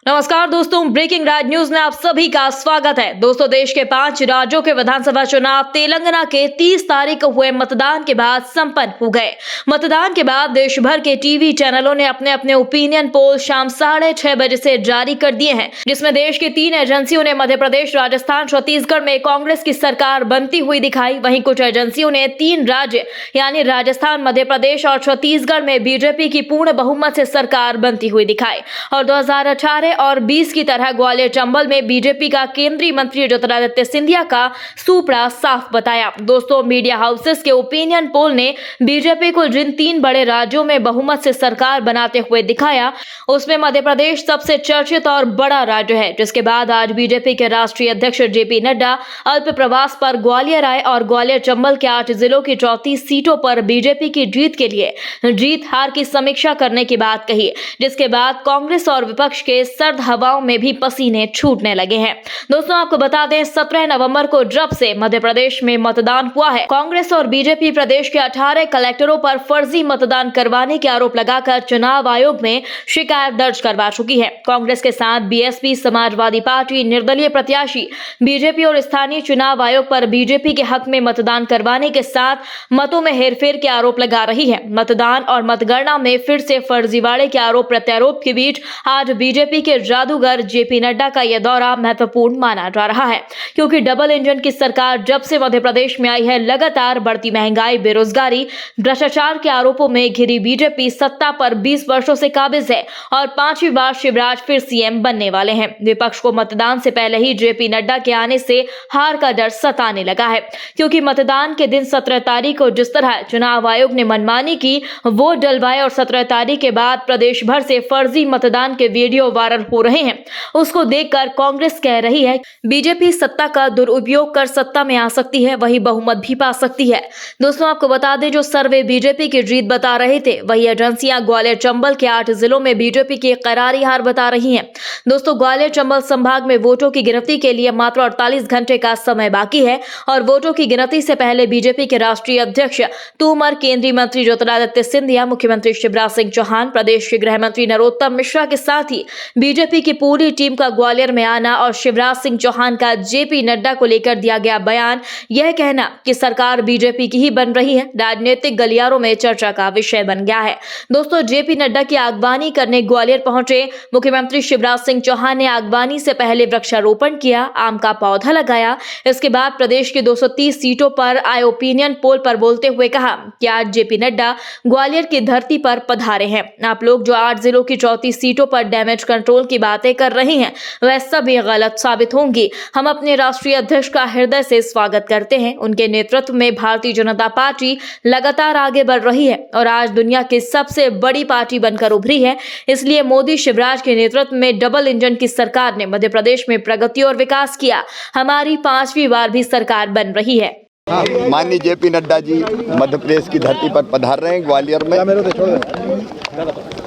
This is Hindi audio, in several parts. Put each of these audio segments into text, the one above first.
नमस्कार दोस्तों, ब्रेकिंग राज न्यूज में आप सभी का स्वागत है। दोस्तों, देश के 5 राज्यों के विधानसभा चुनाव तेलंगाना के 30 तारीख को हुए मतदान के बाद संपन्न हो गए। मतदान के बाद देश भर के टीवी चैनलों ने अपने अपने ओपिनियन पोल शाम 6:30 बजे से जारी कर दिए हैं, जिसमें देश की 3 एजेंसियों ने मध्य प्रदेश, राजस्थान, छत्तीसगढ़ में कांग्रेस की सरकार बनती हुई दिखाई। वहीं कुछ एजेंसियों ने 3 राज्य यानी राजस्थान, मध्य प्रदेश और छत्तीसगढ़ में बीजेपी की पूर्ण बहुमत से सरकार बनती हुई दिखाई। और 2018 और 20 की तरह ग्वालियर चंबल में बीजेपी का केंद्रीय मंत्री ज्योतिरादित्य सिंधिया का सुपड़ा साफ बताया। दोस्तों, मीडिया हाउसेस के ओपिनियन पोल ने बीजेपी को जिन 3 बड़े राज्यों में बहुमत से सरकार बनाते हुए दिखाया, उसमें मध्य प्रदेश सबसे चर्चित और बड़ा राज्य है। जिसके बाद आज बीजेपी के राष्ट्रीय अध्यक्ष जेपी नड्डा अल्प प्रवास पर ग्वालियर आए और ग्वालियर चंबल के 8 जिलों की 34 सीटों पर बीजेपी की जीत के लिए जीत हार की समीक्षा करने की बात कही। जिसके बाद कांग्रेस और विपक्ष के सर्द हवाओं में भी पसीने छूटने लगे हैं। दोस्तों, आपको बता दें, 17 नवंबर को जब से मध्य प्रदेश में मतदान हुआ है, कांग्रेस और बीजेपी प्रदेश के 18 कलेक्टरों पर फर्जी मतदान करवाने के आरोप लगाकर चुनाव आयोग में शिकायत दर्ज करवा चुकी है। कांग्रेस के साथ बीएसपी, समाजवादी पार्टी, निर्दलीय प्रत्याशी, बीजेपी और स्थानीय चुनाव आयोग पर बीजेपी के हक में मतदान करवाने के साथ मतों में हेरफेर के आरोप लगा रही है। मतदान और मतगणना में फिर से फर्जीवाड़े के आरोप प्रत्यारोप के बीच आज बीजेपी के जादूगर जेपी नड्डा का यह दौरा महत्वपूर्ण माना जा रहा है, क्योंकि डबल इंजन की सरकार जब से मध्य प्रदेश में आई है, लगातार बढ़ती महंगाई, बेरोजगारी, भ्रष्टाचार के आरोपों में घिरी बीजेपी सत्ता पर 20 वर्षों से काबिज है और 5वीं बार शिवराज फिर सीएम बनने वाले हैं। विपक्ष को मतदान से पहले ही जेपी नड्डा के आने से हार का डर सताने लगा है, क्योंकि मतदान के दिन 17 तारीख को जिस तरह चुनाव आयोग ने मनमानी की, वोट डलवाए और 17 तारीख के बाद प्रदेश भर से फर्जी मतदान के वीडियो वायरल हो रहे हैं, उसको देखकर कांग्रेस कह रही है बीजेपी सत्ता का दुरुपयोग कर सत्ता में आ सकती है, वही बहुमत भी पा सकती है। दोस्तों, आपको बता दें, जो सर्वे बीजेपी की जीत बता रहे थे, वही एजेंसियां ग्वालियर चंबल के 8 जिलों में बीजेपी की करारी हार बता रही हैं। दोस्तों, ग्वालियर चंबल संभाग में वोटों की गिनती के लिए मात्र 48 घंटे का समय बाकी है और वोटों की गिनती से पहले बीजेपी के राष्ट्रीय अध्यक्ष तोमर, केंद्रीय मंत्री ज्योतिरादित्य सिंधिया, मुख्यमंत्री शिवराज सिंह चौहान, प्रदेश के गृह मंत्री नरोत्तम मिश्रा के साथ ही बीजेपी की पूरी टीम का ग्वालियर में आना और शिवराज सिंह चौहान का जेपी नड्डा को लेकर दिया गया बयान, यह कहना कि सरकार बीजेपी की ही बन रही है, राजनीतिक गलियारों में चर्चा का विषय बन गया है। दोस्तों, जेपी नड्डा की अगवानी करने ग्वालियर पहुंचे मुख्यमंत्री शिवराज सिंह चौहान ने अगवानी से पहले वृक्षारोपण किया, आम का पौधा लगाया। इसके बाद प्रदेश की 230 सीटों पर आए ओपिनियन पोल पर बोलते हुए कहा कि आज जेपी नड्डा ग्वालियर की धरती पर पधारे हैं। आप लोग जो 8 जिलों की 34 सीटों पर डैमेज कंट्रोल की बातें कर रही हैं, वह सभी गलत साबित होंगी। हम अपने राष्ट्रीय अध्यक्ष का हृदय से स्वागत करते हैं। उनके नेतृत्व में भारतीय जनता पार्टी लगातार आगे बढ़ रही है और आज दुनिया की सबसे बड़ी पार्टी बनकर उभरी है। इसलिए मोदी शिवराज के नेतृत्व में डबल इंजन की सरकार ने मध्य प्रदेश में प्रगति और विकास किया। हमारी 5वीं बार भी सरकार बन रही है। माननीय जेपी नड्डा जी मध्य प्रदेश की धरती पर पधार रहे हैं ग्वालियर में।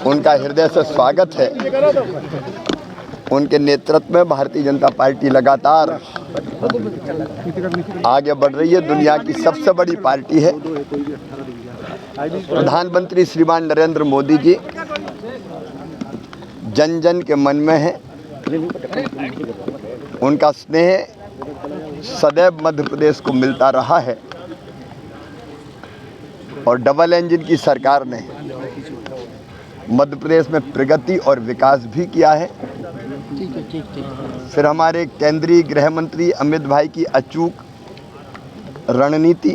उनका हृदय से स्वागत है। उनके नेतृत्व में भारतीय जनता पार्टी लगातार आगे बढ़ रही है, दुनिया की सबसे बड़ी पार्टी है। प्रधानमंत्री श्रीमान नरेंद्र मोदी जी जन जन के मन में है। उनका स्नेह सदैव मध्य प्रदेश को मिलता रहा है और डबल इंजन की सरकार ने मध्य प्रदेश में प्रगति और विकास भी किया है। फिर हमारे केंद्रीय गृह मंत्री अमित भाई की अचूक रणनीति,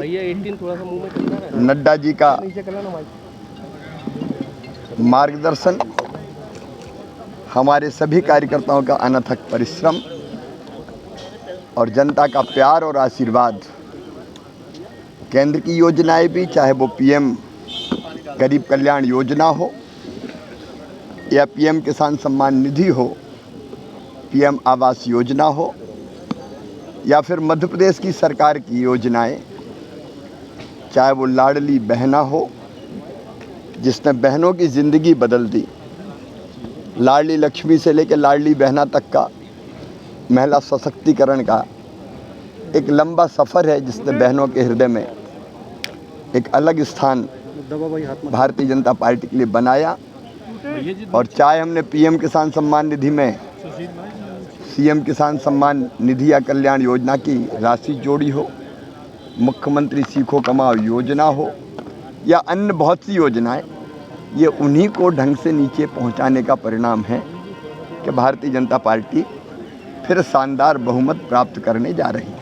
नड्डा जी का मार्गदर्शन, हमारे सभी कार्यकर्ताओं का अनथक परिश्रम और जनता का प्यार और आशीर्वाद, केंद्र की योजनाएं भी, चाहे वो पीएम गरीब कल्याण योजना हो या पीएम किसान सम्मान निधि हो, पीएम आवास योजना हो या फिर मध्य प्रदेश की सरकार की योजनाएं, चाहे वो लाडली बहना हो जिसने बहनों की ज़िंदगी बदल दी, लाडली लक्ष्मी से लेकर लाडली बहना तक का महिला सशक्तिकरण का एक लंबा सफ़र है, जिसने बहनों के हृदय में एक अलग स्थान भारतीय जनता पार्टी के लिए बनाया। और चाहे हमने पीएम किसान सम्मान निधि में सीएम किसान सम्मान निधि या कल्याण योजना की राशि जोड़ी हो, मुख्यमंत्री सीखो कमाओ योजना हो या अन्य बहुत सी योजनाएं, ये उन्हीं को ढंग से नीचे पहुंचाने का परिणाम है कि भारतीय जनता पार्टी फिर शानदार बहुमत प्राप्त करने जा रही है।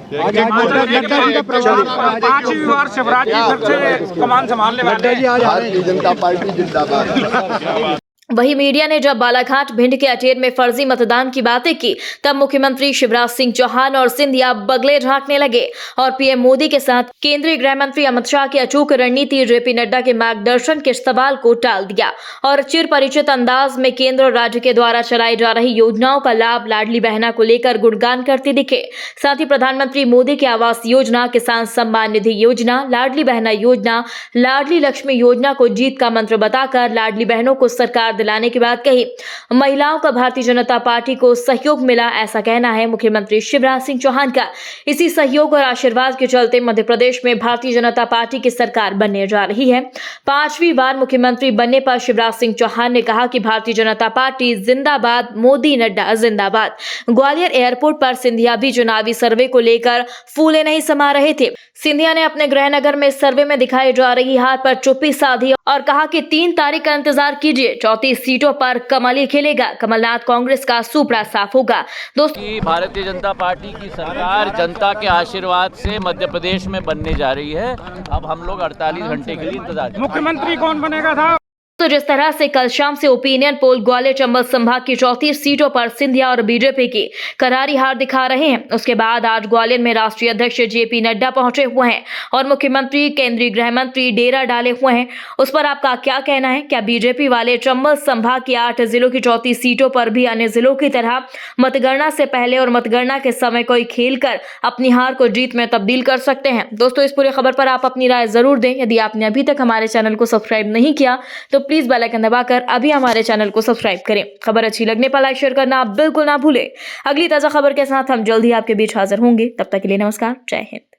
पांचवी बार शिवराज जी फिर से कमान संभालने वाले हैं। भारतीय जनता पार्टी जिंदाबाद। वहीं मीडिया ने जब बालाघाट भिंड के अटेर में फर्जी मतदान की बातें की, तब मुख्यमंत्री शिवराज सिंह चौहान और सिंधिया बगले झांकने लगे और पीएम मोदी के साथ केंद्रीय गृह मंत्री अमित शाह की अचूक रणनीति जेपी नड्डा के मार्गदर्शन के सवाल को टाल दिया और चिर परिचित अंदाज में केंद्र और राज्य के द्वारा चलाई जा रही योजनाओं का लाभ लाडली बहना को लेकर गुणगान करते दिखे। साथ ही प्रधानमंत्री मोदी की आवास योजना, किसान सम्मान निधि योजना, लाडली बहना योजना, लाडली लक्ष्मी योजना को जीत का मंत्र बताकर लाडली बहनों को सरकार दिलाने की बात कही। महिलाओं का भारतीय जनता पार्टी को सहयोग मिला, ऐसा कहना है मुख्यमंत्री शिवराज सिंह चौहान का। इसी सहयोग और आशीर्वाद के चलते मध्य प्रदेश में भारतीय जनता पार्टी की सरकार बनने जा रही है। 5वीं बार मुख्यमंत्री बनने पर शिवराज सिंह चौहान ने कहा कि भारतीय जनता पार्टी जिंदाबाद, मोदी नड्डा जिंदाबाद। ग्वालियर एयरपोर्ट पर सिंधिया भी चुनावी सर्वे को लेकर फूले नहीं समा रहे थे। सिंधिया ने अपने गृहनगर में सर्वे में दिखाई जा रही हार पर चुप्पी साधी और कहा कि 3 तारीख का इंतजार कीजिए, 34 सीटों पर कमल ही खिलेगा, कमलनाथ कांग्रेस का सुपड़ा साफ होगा। दोस्तों, भारतीय जनता पार्टी की सरकार जनता के आशीर्वाद से मध्य प्रदेश में बनने जा रही है। अब हम लोग 48 घंटे के लिए इंतजार। मुख्यमंत्री कौन बनेगा था? तो जिस तरह से कल शाम से ओपिनियन पोल ग्वालियर चंबल संभाग की 34 सीटों पर सिंधिया और बीजेपी की करारी हार दिखा रहे हैं, उसके बाद आज ग्वालियर में राष्ट्रीय अध्यक्ष जेपी नड्डा पहुंचे हुए हैं और मुख्यमंत्री, केंद्रीय गृह मंत्री डेरा डाले हुए हैं। उस पर आपका क्या कहना है? क्या बीजेपी वाले चंबल संभाग की 8 जिलों की 34 सीटों पर भी अन्य जिलों की तरह मतगणना से पहले और मतगणना के समय कोई खेल कर अपनी हार को जीत में तब्दील कर सकते हैं? दोस्तों, इस पूरी खबर पर आप अपनी राय जरूर दें। यदि आपने अभी तक हमारे चैनल को सब्सक्राइब नहीं किया तो प्लीज बेल आइकन दबाकर अभी हमारे चैनल को सब्सक्राइब करें। खबर अच्छी लगने पर लाइक शेयर करना आप बिल्कुल ना भूलें। अगली ताजा खबर के साथ हम जल्द ही आपके बीच हाजिर होंगे। तब तक के लिए नमस्कार, जय हिंद।